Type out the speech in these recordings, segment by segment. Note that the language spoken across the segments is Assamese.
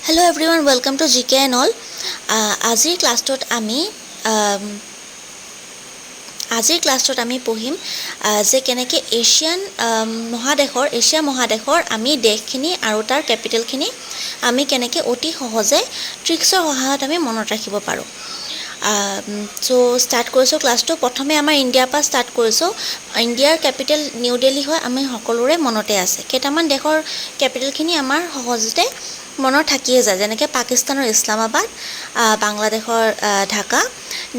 Hello everyone, welcome to GK and all. আজিৰ ক্লাছটোত আমি পঢ়িম যে কেনেকৈ এছিয়া মহাদেশৰ আমি দেশখিনি আৰু তাৰ কেপিটেলখিনি আমি কেনেকৈ অতি সহজে ট্ৰিক্সৰ সহায়ত আমি মনত ৰাখিব পাৰোঁ। সো ষ্টাৰ্ট কৰিছোঁ ক্লাছটো। প্ৰথমে আমাৰ ইণ্ডিয়াৰ পৰা ষ্টাৰ্ট কৰিছোঁ। ইণ্ডিয়াৰ কেপিটেল নিউ দিল্লী হয়, আমি সকলোৰে মনতে আছে। কেইটামান দেশৰ কেপিটেলখিনি আমাৰ সহজতে মনত থাকিয়ে যায়, যেনেকৈ পাকিস্তানৰ ইছলামাবাদ, বাংলাদেশৰ ঢাকা,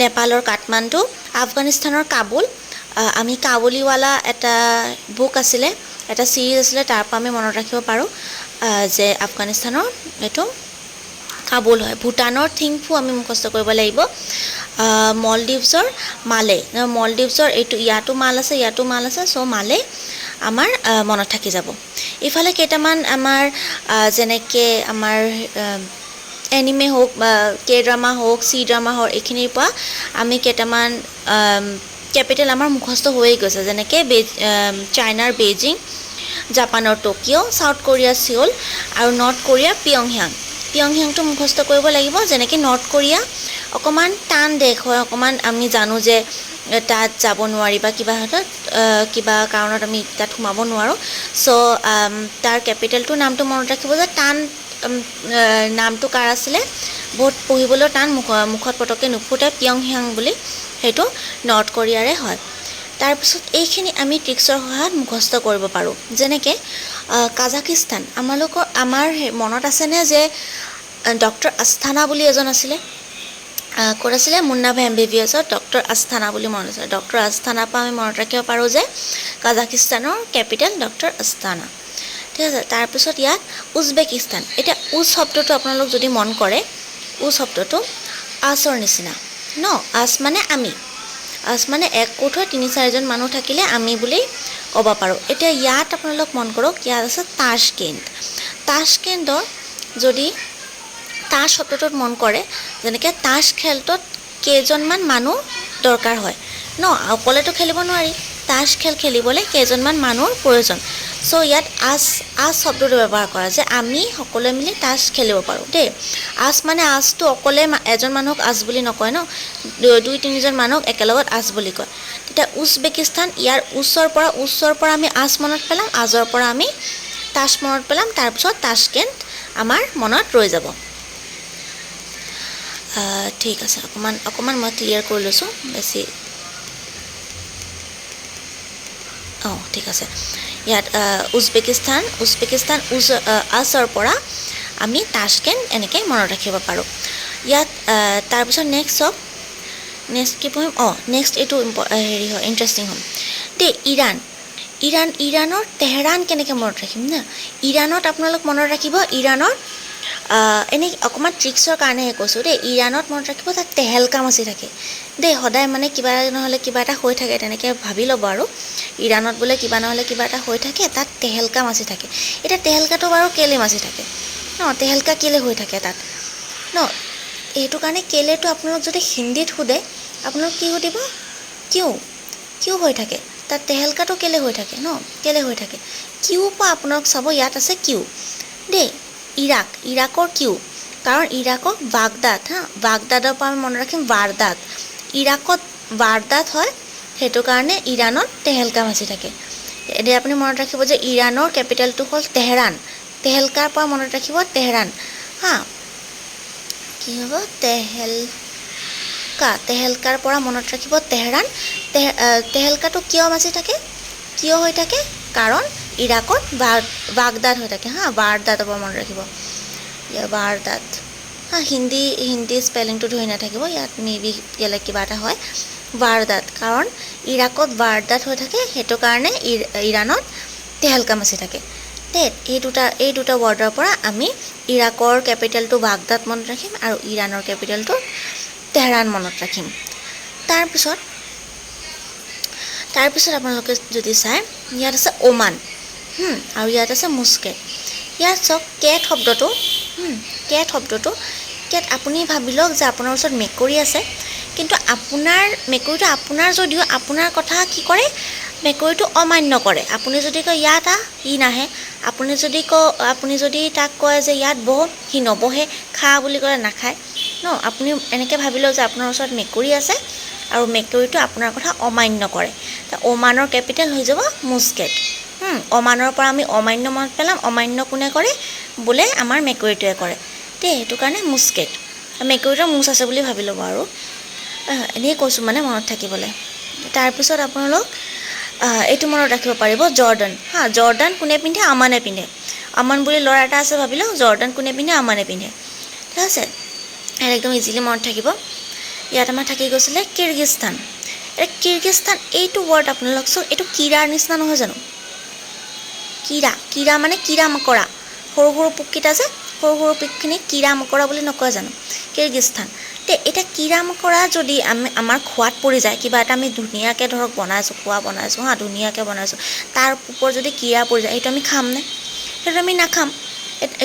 নেপালৰ কাঠমাণ্ডু, আফগানিস্তানৰ কাবুল। আমি কাবুলীৱালা এটা বুক আছিলে, এটা ছিৰিজ আছিলে, তাৰ পৰা আমি মনত ৰাখিব পাৰোঁ যে আফগানিস্তানৰ এইটো কাবুল হয়। ভূটানৰ থিম্পু আমি মুখস্থ কৰিব লাগিব। মলদ্বীপছৰ মালে, মলদ্বীপছৰ ইয়াতো মাল আছে, চ' মালে আমাৰ মনত থাকি যাব। ইফালে কেইটামান আমাৰ যেনেকৈ আমাৰ এনিমে হওক বা কে ড্ৰামা হওক, চি ড্ৰামা হওক, এইখিনিৰ পৰা আমি কেইটামান কেপিটেল আমাৰ মুখস্থ হৈয়ে গৈছে, যেনেকৈ চাইনাৰ বেইজিং, জাপানৰ টকিঅ', চাউথ কোৰিয়াৰ ছিউল আৰু নৰ্থ কোৰিয়াৰ পিয়ংয়াংটো মুখস্থ কৰিব লাগিব। যেনেকৈ নৰ্থ কোৰিয়া অকণমান টান দেশ হয়, অকণমান আমি জানো যে তাত যাব নোৱাৰি বা কিবা কাৰণত আমি তাত সোমাব নোৱাৰোঁ। চ' তাৰ কেপিটেলটোৰ নামটো মনত ৰাখিব যে টান নামটো কাৰ আছিলে, বহুত পঢ়িবলৈ টান, মুখত পটককৈ নুফুটে, পিয়ংয়াং বুলি, সেইটো নৰ্থ কোৰিয়াৰে হয়। তাৰপিছত এইখিনি আমি ট্ৰিক্সৰ সহায়ত মুখস্থ কৰিব পাৰোঁ। যেনেকৈ কাজাখিস্তান, আমাৰ মনত আছেনে যে ডক্টৰ আস্থানা বুলি এজন আছিলে, ক'ত আছিলে, মুন্না ভাই MBBSত ডক্টৰ আস্থানা বুলি মনত আছে। ডক্টৰ আস্থানাৰ পৰা আমি মনত ৰাখিব পাৰোঁ যে কাজাখিস্তানৰ কেপিটেল ডক্টৰ আস্থানা, ঠিক আছে। তাৰপিছত ইয়াত উজবেকিস্তান। এতিয়া শব্দটো আপোনালোক যদি মন কৰে, শব্দটো আছৰ নিচিনা ন, আছ মানে আমি, আছ মানে এক কোট হৈ 3-4জন মানুহ থাকিলে আমি বুলি ক'ব পাৰোঁ। এতিয়া ইয়াত আপোনালোক মন কৰক, ইয়াত আছে তাছকেণ্টৰ যদি তাছ শব্দটোত মন কৰে, যেনেকৈ তাছ খেলটোত কেইজনমান মানুহ দৰকাৰ হয় ন, অকলেতো খেলিব নোৱাৰি, তাছ খেল খেলিবলৈ কেইজনমান মানুহৰ প্ৰয়োজন। চ' ইয়াত আছ শব্দটো ব্যৱহাৰ কৰা যে আমি সকলোৱে মিলি তাছ খেলিব পাৰোঁ দেই। আছ মানে আছটো অকলে এজন মানুহক আছ বুলি নকয় ন, 2-3জন মানুহক একেলগত আছ বুলি কয়। তেতিয়া উজবেকিস্তান, ইয়াৰ উচ্চৰ পৰা আমি আছ মনত পেলাম, আজৰ পৰা আমি তাছ মনত পেলাম, তাৰপিছত তাছকেণ্ট আমাৰ মনত ৰৈ যাব। ঠিক আছে, অকণমান মই ক্লিয়াৰ কৰি লৈছোঁ, বেছি ঠিক আছে। ইয়াত উজবেকিস্তান আছৰ পৰা আমি তাছকেণ্ট এনেকৈ মনত ৰাখিব পাৰোঁ। ইয়াত তাৰপিছত নেক্সট কি পঢ়িম, নেক্সট এইটো হেৰি হয়, ইণ্টাৰেষ্টিং হয় দেই। ইৰাণৰ তেহৰাণ কেনেকৈ মনত ৰাখিম না। ইৰাণত আপোনালোক মনত ৰাখিব, ইৰাণৰ এনেই অকণমান ট্ৰিক্সৰ কাৰণেহে কৈছোঁ দেই। ইৰাণত মনত ৰাখিব, তাত তেহেলকা মাছি থাকে দেই। সদায় মানে কিবা নহ'লে কিবা এটা হৈ থাকে, তেনেকৈ ভাবি ল'ব আৰু ইৰাণত বোলে কিবা নহ'লে কিবা এটা হৈ থাকে, তাত তেহেলকা মাছি থাকে। এতিয়া তেহেলকাটো বাৰু কেলে মাছি থাকে ন, তেহেলকা কেলে হৈ থাকে তাত ন, সেইটো কাৰণে কেলেটো আপোনালোক যদি হিন্দীত সোধে, আপোনালোক কি সুধিব, কিয় হৈ থাকে তাত, তেহেলকাটো কেলে হৈ থাকে ন, কেলে হৈ থাকে। কিউ পৰা আপোনালোক চাব, ইয়াত আছে কিউ দেই। ইৰাকৰ কিউ, কাৰণ ইৰাকক বাগদাদৰ পৰা আমি মনত ৰাখিম বাৰদাত। ইৰাকত বাৰদাত হয়, সেইটো কাৰণে ইৰাণত তেহেলকা মাছি থাকে। এতিয়া আপুনি মনত ৰাখিব যে ইৰাণৰ কেপিটেলটো হ'ল তেহৰাণ, তেহেলকাৰ পৰা মনত ৰাখিব তেহৰাণ, কি হ'ব, তেহেলকাৰ পৰা মনত ৰাখিব তেহৰাণ। তেহেলকাটো কিয় মাছি থাকে, কিয় হৈ থাকে, কাৰণ ইৰাকত বাগদাদ হৈ থাকে, বাৰদাতৰ পৰা মনত ৰাখিব, বাৰদাত। হিন্দী স্পেলিংটো ধৰি নাথাকিব, ইয়াত মেবি বেলেগ কিবা এটা হয়। বাৰদাত, কাৰণ ইৰাকত বাৰদাত হৈ থাকে, সেইটো কাৰণে ইৰাণত তেহেলকা মাছি থাকে দেই। এই দুটা ৱৰ্ডৰ পৰা আমি ইৰাকৰ কেপিটেলটো বাগদাদ মনত ৰাখিম আৰু ইৰাণৰ কেপিটেলটো তেহৰাণ মনত ৰাখিম। তাৰপিছত আপোনালোকে যদি চাই, ইয়াত আছে ওমান আৰু ইয়াত আছে মুস্কেট। ইয়াত চাওক কেট শব্দটো আপুনি ভাবি লওক যে আপোনাৰ ওচৰত মেকুৰী আছে, কিন্তু মেকুৰীটো আপোনাৰ যদিও আপোনাৰ কথা কি কৰে, মেকুৰীটো অমান্য কৰে। আপুনি যদি কয় ইয়াত আহ, ই নাহে। আপুনি যদি তাক কয় যে ইয়াত বহ, সি নবহে। খা বুলি ক'লে নাখায় ন। আপুনি এনেকৈ ভাবি লওক যে আপোনাৰ ওচৰত মেকুৰী আছে আৰু মেকুৰীটো আপোনাৰ কথা অমান্য কৰে। অমানৰ কেপিটেল হৈ যাব মুস্কেট। অমানৰ পৰা আমি অমান্য মনত পেলাম। অমান্য কোনে কৰে? বোলে আমাৰ মেকুৰীটোৱে কৰে দেই। সেইটো কাৰণে মুস্কেট। মেকুৰীটোৰ মুচ আছে বুলি ভাবি ল'ব আৰু এনেই কৈছোঁ মানে মনত থাকিবলৈ। তাৰপিছত আপোনালোক এইটো মনত ৰাখিব পাৰিব, জৰ্ডান। জৰ্ডান কোনে পিন্ধে? আমানে পিন্ধে। আমান বুলি ল'ৰা এটা আছে ভাবি লওক। জৰ্ডান কোনে পিন্ধে? আমানে পিন্ধে। ঠিক আছে, ইয়াত একদম ইজিলি মনত থাকিব। ইয়াত আমাৰ থাকি গৈছিলে কিৰ্গিস্তান। কিৰ্গিস্তান এইটো ৱৰ্ড আপোনালোক চাওক, এইটো কিৰাৰ নিচিনা নহয় জানো? কিৰা মানে কিৰা মকৰা, সৰু সৰু পোককেইটা যে, সৰু সৰু পোকখিনি কিৰা মকৰা বুলি নকয় জানো? কিৰ্গিস্তান। এতিয়া কিৰা মকৰা যদি আমাৰ খোৱাত পৰি যায়, কিবা এটা আমি ধুনীয়াকৈ ধৰক খোৱা বনাইছোঁ ধুনীয়াকৈ বনাইছোঁ, তাৰ ওপৰত যদি কিৰা পৰি যায়, এইটো আমি খামনে? সেইটো আমি নাখাম।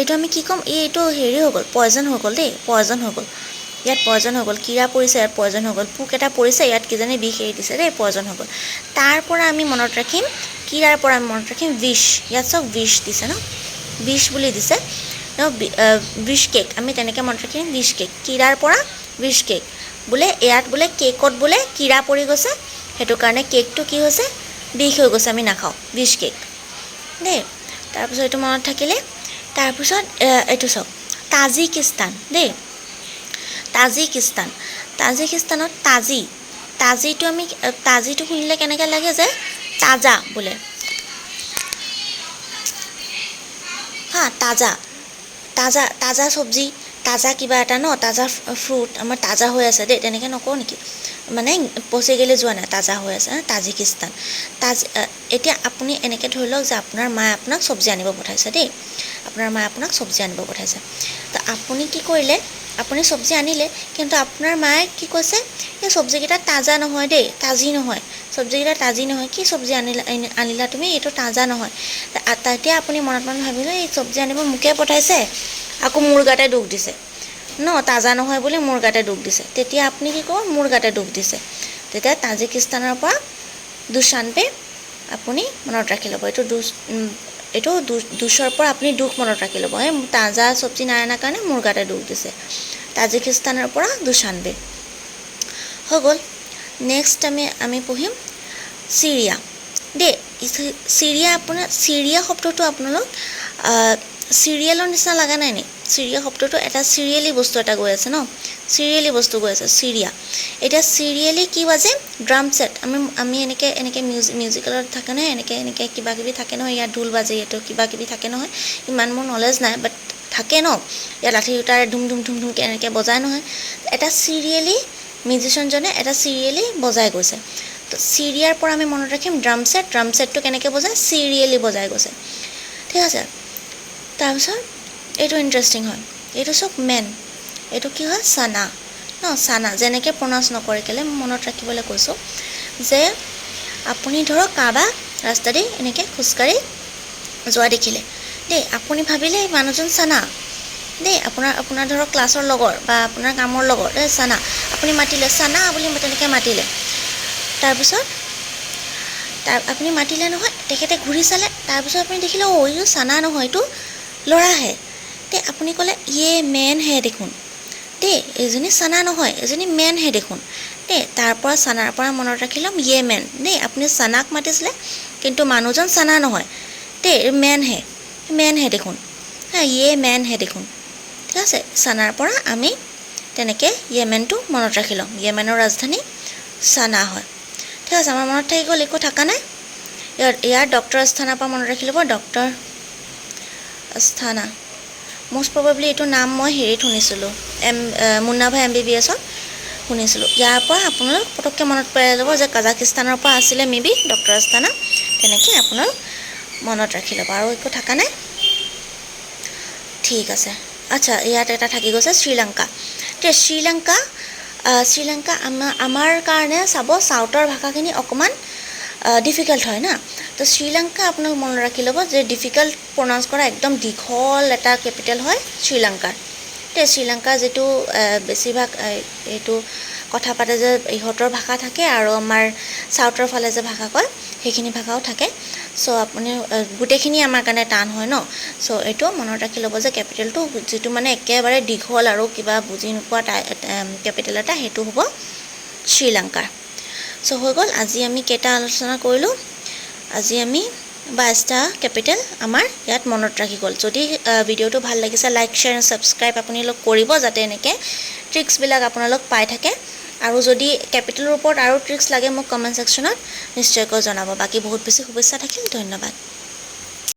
এইটো আমি কি ক'ম? এইটো হেৰি হৈ গ'ল, পয়জন হৈ গ'ল দেই, পয়জন হৈ গ'ল। ইয়াত পয়জন হৈ গ'ল। কিৰা পৰিছে, ইয়াত পয়জন হৈ গ'ল। পোক এটা পৰিছে, ইয়াত কিজানি বিষ এৰি দিছে দেই, পয়জন হৈ গ'ল। তাৰ পৰা আমি মনত ৰাখিম, কিৰাৰ পৰা আমি মনত ৰাখিম বিষ। ইয়াত চাওক বিষ দিছে ন, বিষ বুলি দিছে ন, বিষ কেক। আমি তেনেকৈ মনত ৰাখিম বিষ কেক। কিৰাৰ পৰা বিষ কেক বোলে। ইয়াত বোলে কেকত বোলে কিৰা পৰি গৈছে, সেইটো কাৰণে কেকটো কি হৈছে? বিষ হৈ গৈছে, আমি নাখাওঁ। বিষ কেক দেই। তাৰপিছত এইটো মনত থাকিলে। তাৰপিছত এইটো চাওক, তাজিকিস্তান দেই। তাজিকিস্তানত তাজিটো শুনিলে কেনেকৈ লাগে যে তাজা বোলে। তাজা চব্জি, তাজা কিবা এটা ন, তাজা ফ্ৰুট আমাৰ তাজা হৈ আছে দেই, তেনেকৈ নকওঁ নেকি? মানে পচি গেলি যোৱা নাই, তাজা হৈ আছে। তাজিকিস্তান। এতিয়া আপুনি এনেকৈ ধৰি লওক যে আপোনাৰ মায়ে আপোনাক চব্জি আনিব পঠাইছে দেই। আপোনাৰ মায়ে আপোনাক চব্জি আনিব পঠাইছে। তো আপুনি কি কৰিলে? আপুনি চব্জি আনিলে, কিন্তু আপোনাৰ মায়ে কি কৈছে? এই চব্জিকেইটা তাজা নহয় দেই, তাজি নহয়। চব্জিকেইটা তাজি নহয়। কি চব্জি আনিলা তুমি? এইটো তাজা নহয়। তেতিয়া আপুনি মনত ভাবিলে এই চব্জি আনিব মোকে পঠাইছে, আকৌ মোৰ গাতে দুখ দিছে ন, তাজা নহয় বুলি মোৰ গাতে দুখ দিছে। তেতিয়া আপুনি কি ক'ব? মোৰ গাতে দুখ দিছে। তেতিয়া তাজিকিস্তানৰ পৰা দুশ্বানবে আপুনি মনত ৰাখি ল'ব। এইটো দুচৰ পৰা আপুনি দুখ মনত ৰাখি ল'ব। তাজা চব্জি নাই অনাৰ কাৰণে মোৰ গাতে দুখ দিছে। তাজিকিস্তানৰ পৰা দুশ্বানবে হৈ গ'ল। নেক্সট আমি পঢ়িম চিৰিয়া দেই। চিৰিয়া শব্দটো আপোনালোক চিৰিয়েলৰ নিচিনা লগা নাই নি? চিৰিয়া শব্দটো এটা চিৰিয়েলি বস্তু এটা গৈ আছে ন, চিৰিয়েলি বস্তু গৈ আছে চিৰিয়া। এতিয়া চিৰিয়েলি কি বাজে? Drum set. আমি এনেকৈ মিউজিকেলত থাকে নহয়, এনেকৈ কিবা কিবি থাকে নহয়, ইয়াত ঢোল বাজে, ইয়াতো কিবা কিবি থাকে নহয়। ইমান মোৰ নলেজ নাই, বাট থাকে ন। ইয়াত লাঠি দুটাৰে ধুম ধুমকৈ এনেকৈ বজায় নহয়। এটা চিৰিয়েলি মিউজিচিয়ানজনে এটা চিৰিয়েলি বজাই গৈছে। তো চিৰিয়াৰ পৰা আমি মনত ৰাখিম ড্ৰাম ছেট। ড্ৰাম ছেটটো কেনেকৈ বজায়? চিৰিয়েলি বজাই গৈছে। ঠিক আছে। তাৰপিছত এইটো ইণ্টাৰেষ্টিং হয়। এইটো চাওক মেন। এইটো কি হয়? চানা ন, চানা। যেনেকৈ প্ৰনাউন্স নকৰে কেলৈ মনত ৰাখিবলৈ কৈছোঁ যে আপুনি ধৰক কাৰোবাক ৰাস্তা দি এনেকৈ খোজকাঢ়ি যোৱা দেখিলে দেই, আপুনি ভাবিলে এই মানুহজন চানা দেই। আপোনাৰ ধৰক ক্লাছৰ লগৰ বা আপোনাৰ কামৰ লগৰ দেই, চানা। আপুনি মাতিলে চানা বুলি তেনেকৈ মাতিলে। তাৰপিছত আপুনি মাতিলে নহয়, তেখেতে ঘূৰি চালে। তাৰপিছত আপুনি দেখিলে এইটো চানা নহয়, এইটো ল'ৰাহে দেই। আপুনি ক'লে ইয়ে মেন হে দেখোন দেই, এইজনী চানা নহয়, এজনী মেন হে দেখোন দেই। তাৰপৰা চানাৰ পৰা মনত ৰাখি ল'ম ইয়ে মেন দেই। আপুনি চানাক মাতিছিলে, কিন্তু মানুহজন চানা নহয় দেই, মেন হে দেখোন। ইয়ে মেন হে দেখোন। ঠিক আছে। চানাৰ পৰা আমি তেনেকৈ য়েমেনটো মনত ৰাখি ল'ম। য়েমেনৰ ৰাজধানী চানা হয়। ঠিক আছে, আমাৰ মনত থাকি গ'ল, একো থকা নাই। ইয়াৰ ডক্টৰ আস্থানাৰ পৰা মনত ৰাখি ল'ব, ডক্টৰ আস্থানা। মষ্ট প্ৰবেবলি এইটো নাম মই হেৰিত শুনিছিলোঁ, মুন্না ভাই MBBSত শুনিছিলোঁ। ইয়াৰ পৰা আপোনালোক পটককৈ মনত পেলাই ল'ব যে কাজাকিস্তানৰ পৰা আছিলে মেবি ডক্টৰ আস্থানা। তেনেকৈ আপোনালোক মনত ৰাখি ল'ব। আৰু একো থকা নাই? ঠিক আছে। আচ্ছা, ইয়াত এটা থাকি গৈছে শ্ৰীলংকা। এতিয়া শ্ৰীলংকা আমাৰ কাৰণে চাব চাউথৰ ভাষাখিনি অকণমান ডিফিকাল্ট হয় না। তো শ্ৰীলংকা আপোনালোক মনত ৰাখি ল'ব যে ডিফিকাল্ট প্ৰনাউন্স কৰা একদম দীঘল এটা কেপিটেল হয় শ্ৰীলংকাৰ। এতিয়া শ্ৰীলংকাৰ যিটো বেছিভাগ এইটো কথা পাতে যে ইহঁতৰ ভাষা থাকে আৰু আমাৰ চাউথৰ ফালে যে ভাষা কয়, সেইখিনি ভাষাও থাকে চ' আপুনি গোটেইখিনি আমাৰ কাৰণে টান হয় ন চ' এইটো মনত ৰাখি ল'ব যে কেপিটেলটো যিটো মানে একেবাৰে দীঘল আৰু কিবা বুজি নোপোৱা কেপিটেল এটা সেইটো হ'ব শ্ৰীলংকাৰ চ' হৈ গ'ল আজি আমি কেইটা আলোচনা কৰিলোঁ আজি আমি 22টা কেপিটেল আমাৰ ইয়াত মনত ৰাখি গ'ল যদি ভিডিঅ'টো ভাল লাগিছে লাইক শ্বেয়াৰ আৰু ছাবস্ক্ৰাইব আপোনালোক কৰিব যাতে এনেকৈ ট্ৰিক্সবিলাক আপোনালোক পাই থাকে আৰু যদি কেপিটেলৰ ওপৰত আৰু ট্ৰিক্স লাগে মোক কমেণ্ট ছেকশ্যনত নিশ্চয়কৈ জনাব বাকী বহুত বেছি শুভেচ্ছা থাকিল ধন্যবাদ